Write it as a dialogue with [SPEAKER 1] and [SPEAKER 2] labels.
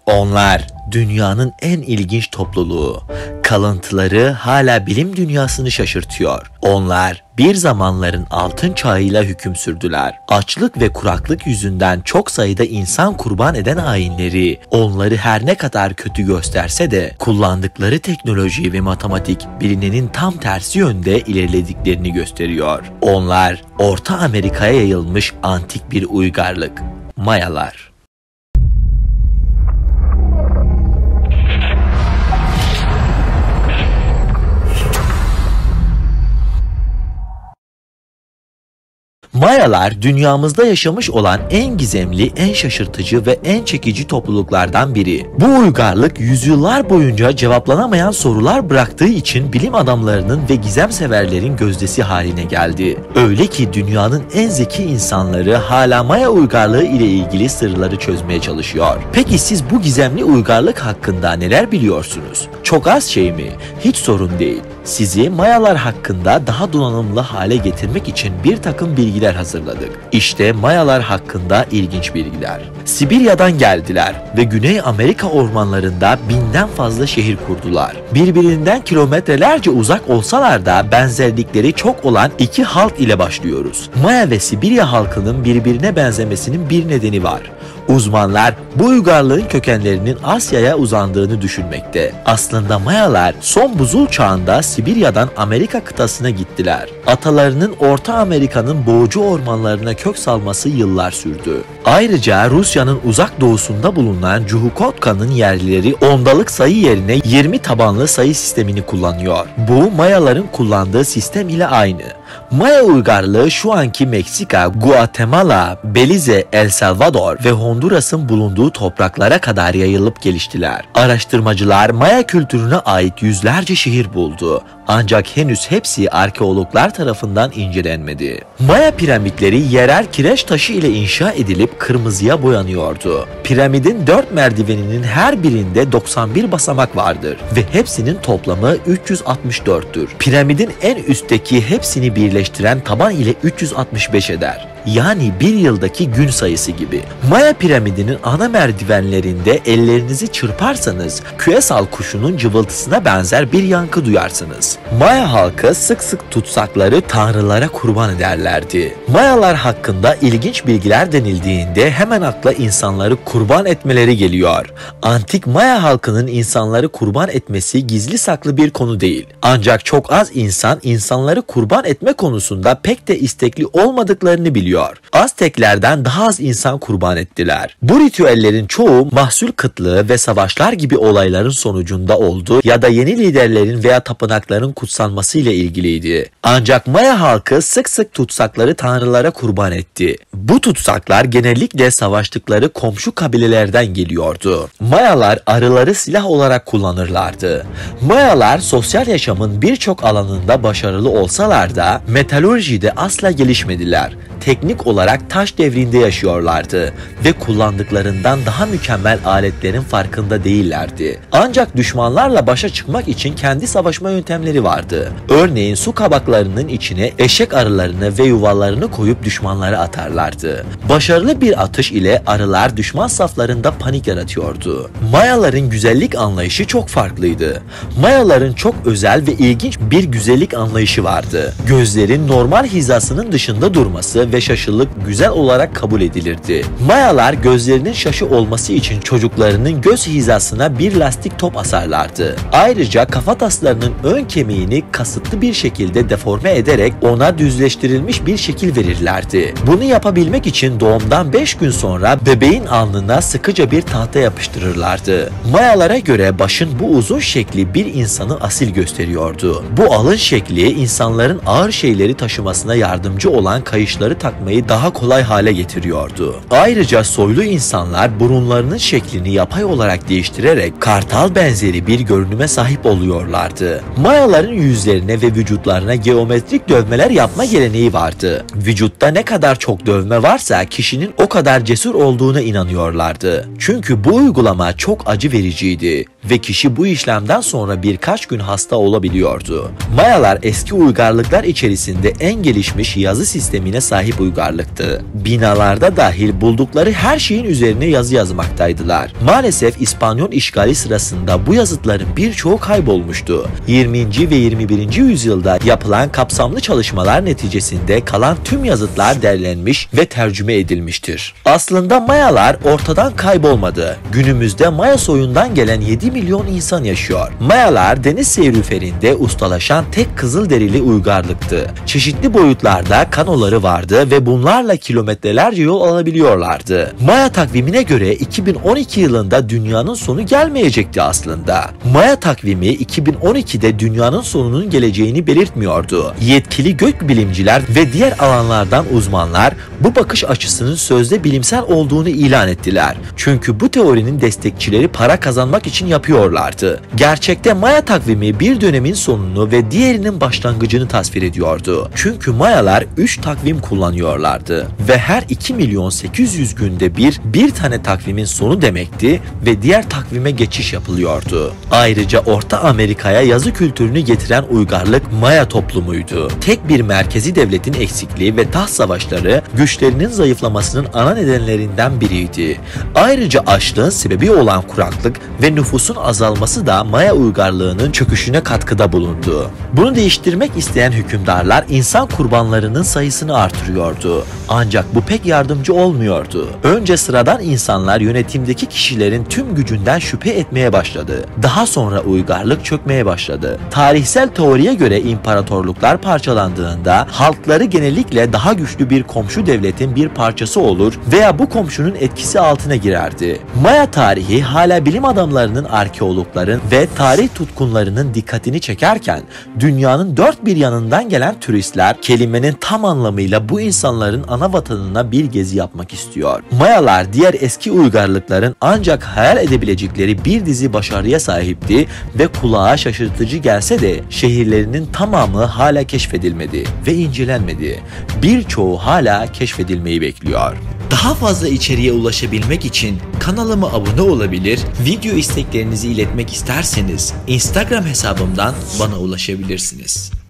[SPEAKER 1] Onlar dünyanın en ilginç topluluğu. Kalıntıları hala bilim dünyasını şaşırtıyor. Onlar bir zamanların altın çağıyla hüküm sürdüler. Açlık ve kuraklık yüzünden çok sayıda insan kurban eden hainleri, onları her ne kadar kötü gösterse de kullandıkları teknoloji ve matematik bilinenin tam tersi yönde ilerlediklerini gösteriyor. Onlar Orta Amerika'ya yayılmış antik bir uygarlık. Mayalar. Mayalar dünyamızda yaşamış olan en gizemli, en şaşırtıcı ve en çekici topluluklardan biri. Bu uygarlık yüzyıllar boyunca cevaplanamayan sorular bıraktığı için bilim adamlarının ve gizem severlerin gözdesi haline geldi. Öyle ki dünyanın en zeki insanları hala Maya uygarlığı ile ilgili sırları çözmeye çalışıyor. Peki siz bu gizemli uygarlık hakkında neler biliyorsunuz? Çok az şey mi? Hiç sorun değil. Sizi Mayalar hakkında daha donanımlı hale getirmek için bir takım bilgiler hazırladık. İşte Mayalar hakkında ilginç bilgiler. Sibirya'dan geldiler ve Güney Amerika ormanlarında binden fazla şehir kurdular. Birbirinden kilometrelerce uzak olsalar da benzerlikleri çok olan iki halk ile başlıyoruz. Maya ve Sibirya halkının birbirine benzemesinin bir nedeni var. Uzmanlar bu uygarlığın kökenlerinin Asya'ya uzandığını düşünmekte. Aslında Mayalar son buzul çağında Sibirya'dan Amerika kıtasına gittiler. Atalarının Orta Amerika'nın boğucu ormanlarına kök salması yıllar sürdü. Ayrıca Rusya'nın uzak doğusunda bulunan Cuhukotka'nın yerlileri ondalık sayı yerine 20 tabanlı sayı sistemini kullanıyor. Bu Mayaların kullandığı sistem ile aynı. Maya uygarlığı şu anki Meksika, Guatemala, Belize, El Salvador ve Honduras'ın bulunduğu topraklara kadar yayılıp geliştiler. Araştırmacılar Maya kültürüne ait yüzlerce şehir buldu. Ancak henüz hepsi arkeologlar tarafından incelenmedi. Maya piramitleri yerel kireç taşı ile inşa edilip kırmızıya boyanıyordu. Piramidin 4 merdiveninin her birinde 91 basamak vardır ve hepsinin toplamı 364'tür. Piramidin en üstteki hepsini birleştiren taban ile 365 eder. Yani bir yıldaki gün sayısı gibi. Maya piramidinin ana merdivenlerinde ellerinizi çırparsanız küresel kuşunun cıvıltısına benzer bir yankı duyarsınız. Maya halkı sık sık tutsakları tanrılara kurban ederlerdi. Mayalar hakkında ilginç bilgiler denildiğinde hemen akla insanları kurban etmeleri geliyor. Antik Maya halkının insanları kurban etmesi gizli saklı bir konu değil. Ancak çok az insan insanları kurban etme konusunda pek de istekli olmadıklarını biliyor. Azteklerden daha az insan kurban ettiler. Bu ritüellerin çoğu mahsul kıtlığı ve savaşlar gibi olayların sonucunda oldu ya da yeni liderlerin veya tapınakların kutsanması ile ilgiliydi. Ancak Maya halkı sık sık tutsakları tanrılara kurban etti. Bu tutsaklar genellikle savaştıkları komşu kabilelerden geliyordu. Mayalar arıları silah olarak kullanırlardı. Mayalar sosyal yaşamın birçok alanında başarılı olsalar da metalurjide asla gelişmediler. Teknik olarak taş devrinde yaşıyorlardı ve kullandıklarından daha mükemmel aletlerin farkında değillerdi. Ancak düşmanlarla başa çıkmak için kendi savaşma yöntemleri vardı. Örneğin su kabaklarının içine eşek arılarını ve yuvalarını koyup düşmanlara atarlardı. Başarılı bir atış ile arılar düşman saflarında panik yaratıyordu. Mayaların güzellik anlayışı çok farklıydı. Mayaların çok özel ve ilginç bir güzellik anlayışı vardı. Gözlerin normal hizasının dışında durması ve şaşılık güzel olarak kabul edilirdi. Mayalar gözlerinin şaşı olması için çocuklarının göz hizasına bir lastik top asarlardı. Ayrıca kafataslarının ön kemiğini kasıtlı bir şekilde deforme ederek ona düzleştirilmiş bir şekil verirlerdi. Bunu yapabilmek için doğumdan 5 gün sonra bebeğin alnına sıkıca bir tahta yapıştırırlardı. Mayalara göre başın bu uzun şekli bir insanı asil gösteriyordu. Bu alın şekli insanların ağır şeyleri taşımasına yardımcı olan kayışları takmayı daha kolay hale getiriyordu. Ayrıca soylu insanlar burunlarının şeklini yapay olarak değiştirerek kartal benzeri bir görünüme sahip oluyorlardı. Mayaların yüzlerine ve vücutlarına geometrik dövmeler yapma geleneği vardı. Vücutta ne kadar çok dövme varsa kişinin o kadar cesur olduğuna inanıyorlardı. Çünkü bu uygulama çok acı vericiydi ve kişi bu işlemden sonra birkaç gün hasta olabiliyordu. Mayalar eski uygarlıklar içerisinde en gelişmiş yazı sistemine sahip uygarlıklardı. uygarlıktı. Binalarda dahil buldukları her şeyin üzerine yazı yazmaktaydılar. Maalesef İspanyol işgali sırasında bu yazıtların birçoğu kaybolmuştu. 20. ve 21. yüzyılda yapılan kapsamlı çalışmalar neticesinde kalan tüm yazıtlar derlenmiş ve tercüme edilmiştir. Aslında Mayalar ortadan kaybolmadı. Günümüzde Maya soyundan gelen 7 milyon insan yaşıyor. Mayalar deniz seyrüferinde ustalaşan tek Kızılderili uygarlıktı. Çeşitli boyutlarda kanoları vardı ve bunlarla kilometrelerce yol alabiliyorlardı. Maya takvimine göre 2012 yılında dünyanın sonu gelmeyecekti aslında. Maya takvimi 2012'de dünyanın sonunun geleceğini belirtmiyordu. Yetkili gökbilimciler ve diğer alanlardan uzmanlar bu bakış açısının sözde bilimsel olduğunu ilan ettiler. Çünkü bu teorinin destekçileri para kazanmak için yapıyorlardı. Gerçekte Maya takvimi bir dönemin sonunu ve diğerinin başlangıcını tasvir ediyordu. Çünkü Mayalar 3 takvim kullanıyorlardı ve her 2.800.000 günde bir tane takvimin sonu demekti ve diğer takvime geçiş yapılıyordu. Ayrıca Orta Amerika'ya yazı kültürünü getiren uygarlık Maya toplumuydu. Tek bir merkezi devletin eksikliği ve taht savaşları güçlerinin zayıflamasının ana nedenlerinden biriydi. Ayrıca açlığın sebebi olan kuraklık ve nüfusun azalması da Maya uygarlığının çöküşüne katkıda bulundu. Bunu değiştirmek isteyen hükümdarlar insan kurbanlarının sayısını artırıyordu. Ancak bu pek yardımcı olmuyordu. Önce sıradan insanlar yönetimdeki kişilerin tüm gücünden şüphe etmeye başladı. Daha sonra uygarlık çökmeye başladı. Tarihsel teoriye göre imparatorluklar parçalandığında halkları genellikle daha güçlü bir komşu devletin bir parçası olur veya bu komşunun etkisi altına girerdi. Maya tarihi hala bilim adamlarının, arkeologların ve tarih tutkunlarının dikkatini çekerken dünyanın dört bir yanından gelen turistler kelimenin tam anlamıyla bu insanların ana vatanına bir gezi yapmak istiyor. Mayalar diğer eski uygarlıkların ancak hayal edebilecekleri bir dizi başarıya sahipti ve kulağa şaşırtıcı gelse de şehirlerinin tamamı hala keşfedilmedi ve incelenmedi. Birçoğu hala keşfedilmeyi bekliyor. Daha fazla içeriğe ulaşabilmek için kanalıma abone olabilir, video isteklerinizi iletmek isterseniz Instagram hesabımdan bana ulaşabilirsiniz.